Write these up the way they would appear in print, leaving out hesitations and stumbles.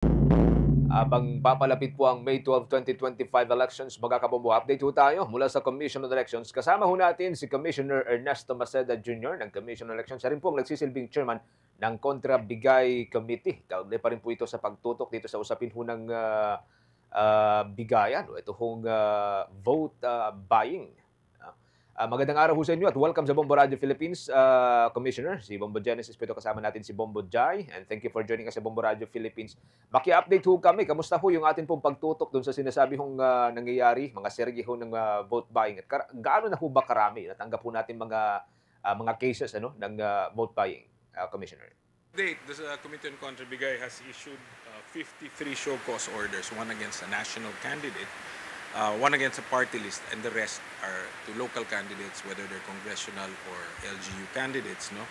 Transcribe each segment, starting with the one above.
Habang papalapit po ang May 12, 2025 elections, mga kabombo, update ho tayo mula sa Commission on Elections. Kasama ho natin si Commissioner Ernesto Maceda Jr. ng Commission on Elections. Siya rin po ang nagsisilbing chairman ng Kontra Bigay Committee. Kaugnay pa rin po ito sa pagtutok dito sa usapin ho ng bigayan o ito hong vote buying. Magandang araw ho sa inyo at welcome sa Bombo Radio Philippines, Commissioner. Si Bombo Genesis po ito, kasama natin si Bombo Jai, and thank you for joining us sa Bombo Radio Philippines. Maki-update ho kami, kamusta ho yung atin pong pagtutok doon sa sinasabi hong nangyayari, mga serye ho ng vote buying, at gaano na ho ba karami natanggap ho natin mga cases ano, ng vote buying, Commissioner? Date, the Committee on Contrabigay has issued 53 show cause orders, one against a national candidate, one against a party list, and the rest are to local candidates, whether they're congressional or LGU candidates. No,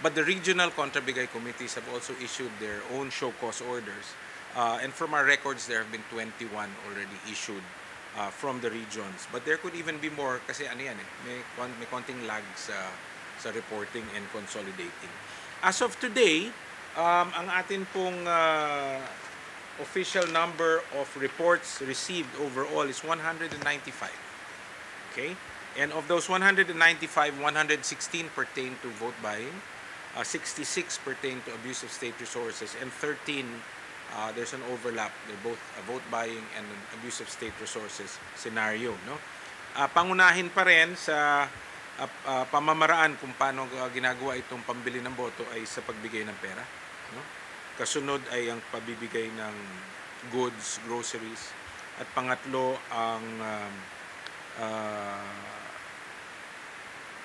but the regional Contrabigay committees have also issued their own show cause orders, and from our records, there have been 21 already issued from the regions. But there could even be more kasi ano yan may konting lag sa reporting and consolidating. As of today, ang atin pong official number of reports received overall is 195. Okay? And of those 195, 116 pertain to vote buying, 66 pertain to abuse of state resources, and 13, there's an overlap. They're both vote buying and an abuse of state resources scenario. No? Pangunahin pa rin sa pamamaraan kung paano ginagawa itong pambili ng boto ay sa pagbigay ng pera. No? Kasunod ay ang pabibigay ng goods, groceries. At pangatlo, ang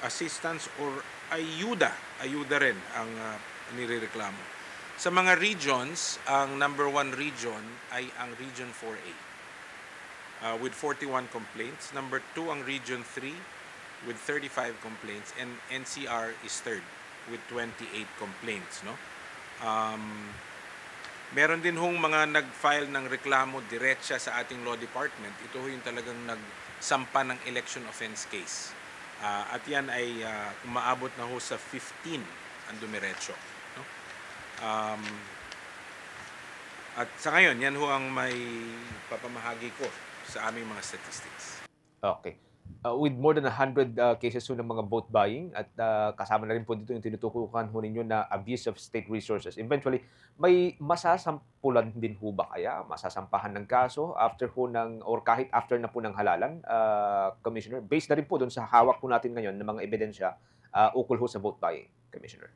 assistance or ayuda. Ayuda rin ang nirereklamo. Sa mga regions, ang number 1 region ay ang Region 4A with 41 complaints. Number 2 ang Region 3 with 35 complaints. And NCR is third with 28 complaints. No? Meron din hong mga nag-file ng reklamo diretsa sa ating law department. Ito ho yung talagang nagsampa ng election offense case. At yan ay umaabot na ho sa 15 ang dumiretso. No? At sa ngayon, yan ho ang may papamahagi ko sa aming mga statistics. Okay. With more than 100 cases ho ng mga vote buying at kasama na rin po dito yung tinutukukan ho ninyo na abuse of state resources. Eventually, may masasampulan din ho ba kaya? Masasampahan ng kaso after ho ng, or kahit after na po ng halalan, Commissioner? Based na rin po doon sa hawak po natin ngayon ng mga ebidensya ukol ho sa vote buying, Commissioner.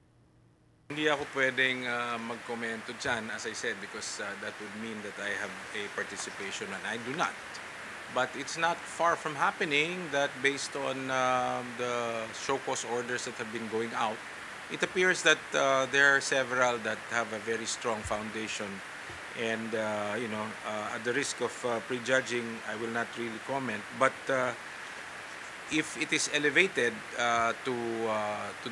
Hindi ako pwedeng magkomento dyan, as I said, because that would mean that I have a participation and I do not. But it's not far from happening that based on the show cause orders that have been going out, it appears that there are several that have a very strong foundation. And, at the risk of prejudging, I will not really comment. But if it is elevated to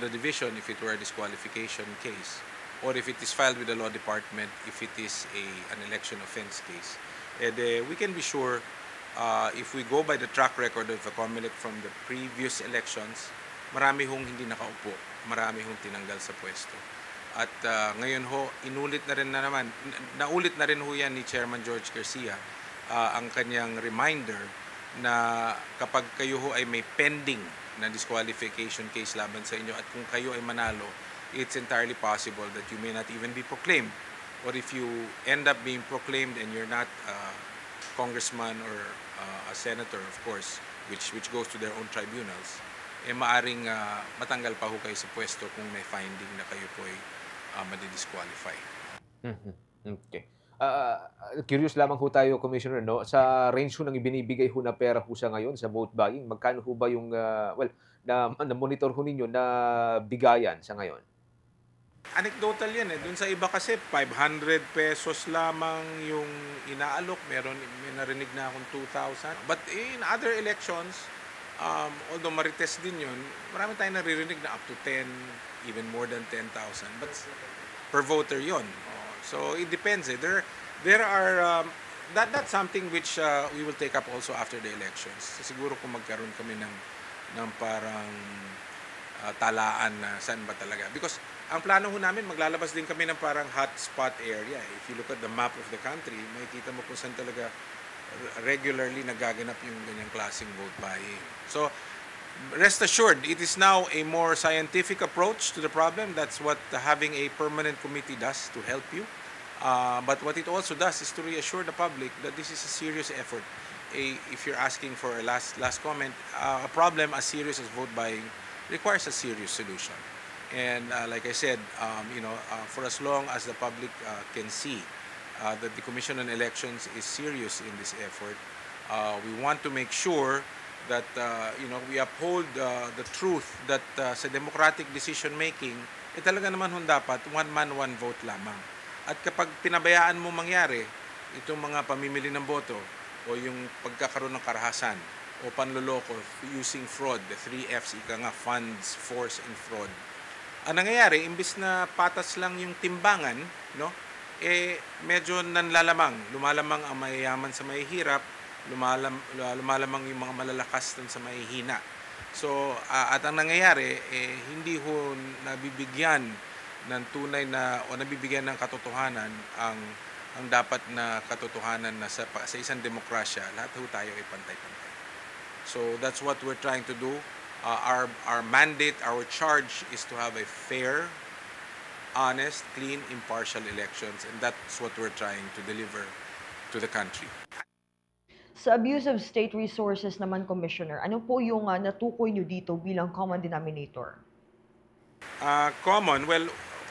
the division, if it were a disqualification case, or if it is filed with the law department, if it is an election offense case, and we can be sure if we go by the track record of the COMELEC from the previous elections, marami hong hindi nakaupo, marami hong tinanggal sa pwesto. At ngayon ho, naulit na rin ho yan ni Chairman George Garcia ang kanyang reminder na kapag kayo ho ay may pending na disqualification case laban sa inyo at kung kayo ay manalo, it's entirely possible that you may not even be proclaimed. Or if you end up being proclaimed and you're not congressman or a senator, of course, which goes to their own tribunals, maaring matanggal pa ho kayo sa pwesto kung may finding na kayo po ay madidisqualify. Mhm. Okay. Curious lamang ho tayo, Commissioner, no? Sa range ho ng ibinibigay ho na pera ho sa ngayon sa vote buying, magkano ho ba yung, na-monitor ho ninyo na bigayan sa ngayon? Anecdotal yan eh. Doon sa iba kasi 500 pesos lamang yung inaalok. May narinig na akong 2,000. But in other elections, although marites din yun, marami tayong naririnig na up to 10, even more than 10,000. But per voter yon. So it depends eh. There are, that's something which we will take up also after the elections. So, siguro kung magkaroon kami ng parang talaan na saan ba talaga. Because ang plano ho namin, maglalabas din kami ng parang hotspot area. If you look at the map of the country, makikita mo kung saan talaga regularly nagaganap yung ganyang klaseng vote buying. So, rest assured, it is now a more scientific approach to the problem. That's what having a permanent committee does to help you. But what it also does is to reassure the public that this is a serious effort. If you're asking for a last comment, a problem as serious as vote buying requires a serious solution. And like I said, for as long as the public can see that the Commission on Elections is serious in this effort, we want to make sure that we uphold the truth that sa democratic decision making, talaga naman dapat one man, one vote lamang. At kapag pinabayaan mo mangyari itong mga pamimili ng boto o yung pagkakaroon ng karahasan o panloloko using fraud, the 3 Fs, ika nga, funds, force, and fraud, ang nangyayari, imbis na patas lang yung timbangan, no, medyo lumalamang ang mayayaman sa mahihirap, lumalamang yung mga malalakas dun sa mahihina. So, at ang nangyayari, hindi ho nabibigyan ng tunay na o nabibigyan ng katotohanan ang dapat na katotohanan na sa isang demokrasya, lahat ho tayo ay pantay-pantay. So, that's what we're trying to do. Our mandate, our charge is to have a fair, honest, clean, impartial elections, and that's what we're trying to deliver to the country. Sa abuse of state resources naman, Commissioner, ano po yung natukoy nyo dito bilang common denominator? Well,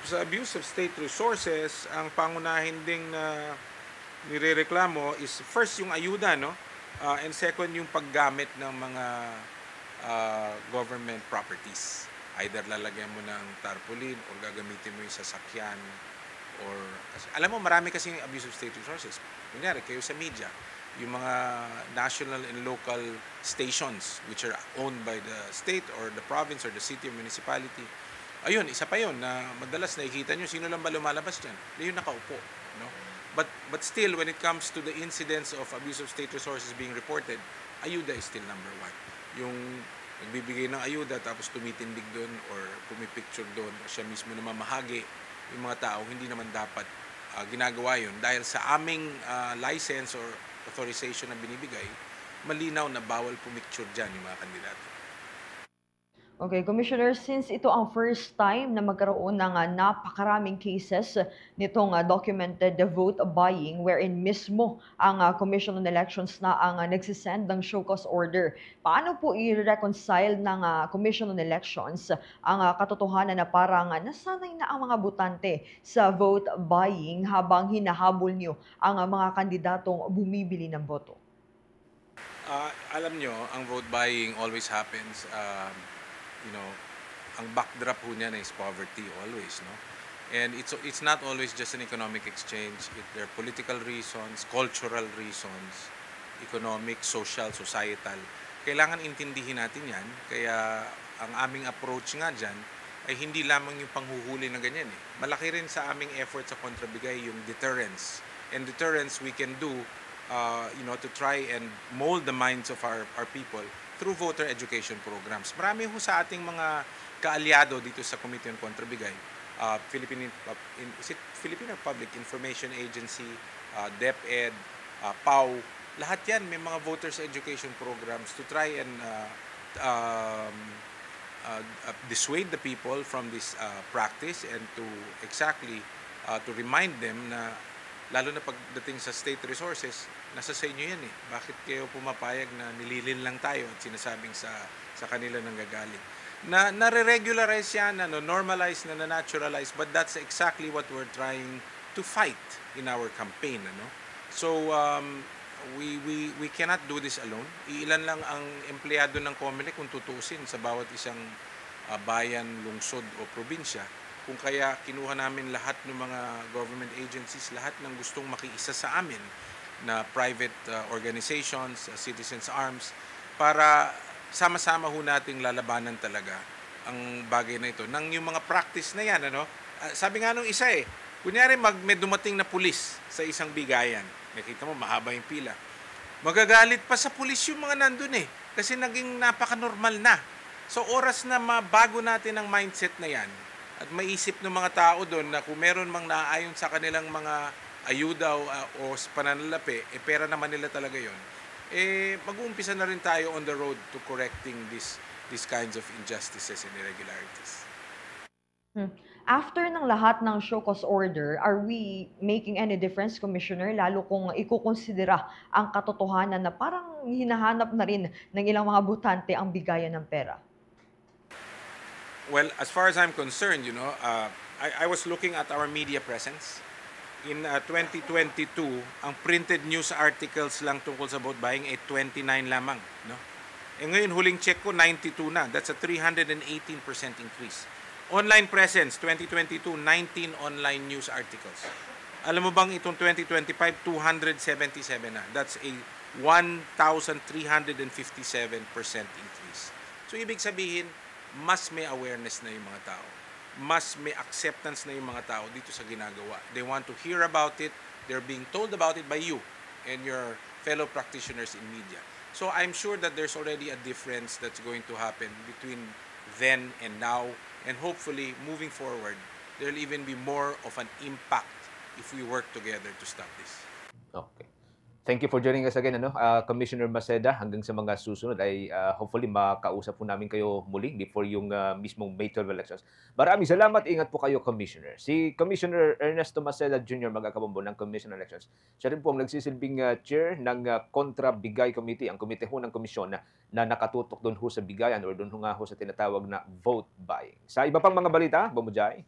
sa abuse of state resources, ang pangunahin ding nirereklamo is first yung ayuda, no? And second yung paggamit ng mga government properties. Either lalagyan mo ng tarpaulin or gagamitin mo yung sasakyan or alam mo marami kasi yung abuse of state resources. Kunyari kayo sa media, yung mga national and local stations which are owned by the state or the province or the city or municipality. Ayun, isa pa yun na madalas nakikita nyo, sino lang ba lumalabas dyan? Yung nakaupo. No? But still, when it comes to the incidents of abuse of state resources being reported, ayuda is still number one. Yung nagbibigay ng ayuda tapos tumitindig doon or pumipicture doon o siya mismo na mamahagi yung mga tao, hindi naman dapat ginagawa yun. Dahil sa aming license or authorization na binibigay, malinaw na bawal pumicture dyan yung mga kandidato. Okay, Commissioner, since ito ang first time na magkaroon ng napakaraming cases nitong documented vote buying wherein mismo ang Commission on Elections na ang nagsisend ng show cause order, paano po i-reconcile ng Commission on Elections ang katotohanan na parang nasanay na ang mga botante sa vote buying habang hinahabol nyo ang mga kandidatong bumibili ng boto? Alam nyo, ang vote buying always happens ang backdrop po niyan is poverty always, no? And it's not always just an economic exchange. There are political reasons, cultural reasons, economic, social, societal. Kailangan intindihin natin yan. Kaya ang aming approach nga dyan ay hindi lamang yung panghuhuli na ganyan. Malaki rin sa aming effort sa kontrabigay yung deterrence. And deterrence we can do to try and mold the minds of our people through voter education programs. Marami ho sa ating mga kaalyado dito sa Committee on Kontrabigay, Philippine Public Information Agency, DepEd, PAW, lahat yan may mga voters education programs to try and dissuade the people from this practice and to to remind them na lalo na pagdating sa state resources, nasa sa inyo yan eh. Bakit kayo pumapayag na nililin lang tayo at sinasabing sa kanila nang gagaling? Nare-regularize yan, normalize, na-naturalize, but that's exactly what we're trying to fight in our campaign. So, we cannot do this alone. Iilan lang ang empleyado ng COMELEC kung tutusin sa bawat isang bayan, lungsod o probinsya. Kung kaya kinuha namin lahat ng mga government agencies, lahat ng gustong makiisa sa amin na private organizations, citizens' arms, para sama-sama ho nating lalabanan talaga ang bagay na ito. Nang yung mga practice na yan, sabi nga nung isa kunyari may dumating na pulis sa isang bigayan, nakita mo mahaba yung pila, magagalit pa sa pulis yung mga nandun kasi naging napaka-normal na. So oras na mabago natin ang mindset na yan, At maisip ng mga tao doon na kung meron mang naaayon sa kanilang mga ayuda o pananalapi, pera naman nila talaga yon. Mag-uumpisa na rin tayo on the road to correcting these kinds of injustices and irregularities. Hmm. After ng lahat ng show cause order, are we making any difference, Commissioner? Lalo kung ikukonsidera ang katotohanan na parang hinahanap na rin ng ilang mga botante ang bigayan ng pera. Well, as far as I'm concerned, I was looking at our media presence. In 2022, ang printed news articles lang tungkol sa vote buying ay 29 lamang. No? Ngayon, huling check ko, 92 na. That's a 318% increase. Online presence, 2022, 19 online news articles. Alam mo bang itong 2025, 277 na. That's a 1,357% increase. So, ibig sabihin, mas may awareness na yung mga tao. Mas may acceptance na yung mga tao dito sa ginagawa. They want to hear about it. They're being told about it by you and your fellow practitioners in media. So I'm sure that there's already a difference that's going to happen between then and now. And hopefully, moving forward, there'll even be more of an impact if we work together to stop this. Okay. Thank you for joining us again, Commissioner Maceda. Hanggang sa mga susunod ay hopefully makausap po namin kayo muli before yung mismong May 12 elections. Maraming salamat. Ingat po kayo, Commissioner. Si Commissioner Ernesto Maceda Jr. magkakabombo ng Commission on Elections. Siya rin po ang nagsisilbing chair ng Contra Bigay Committee, ang komite ho ng komisyon na nakatutok doon ho sa bigayan or doon ho nga ho sa tinatawag na vote buying. Sa iba pang mga balita, Bombo Jai.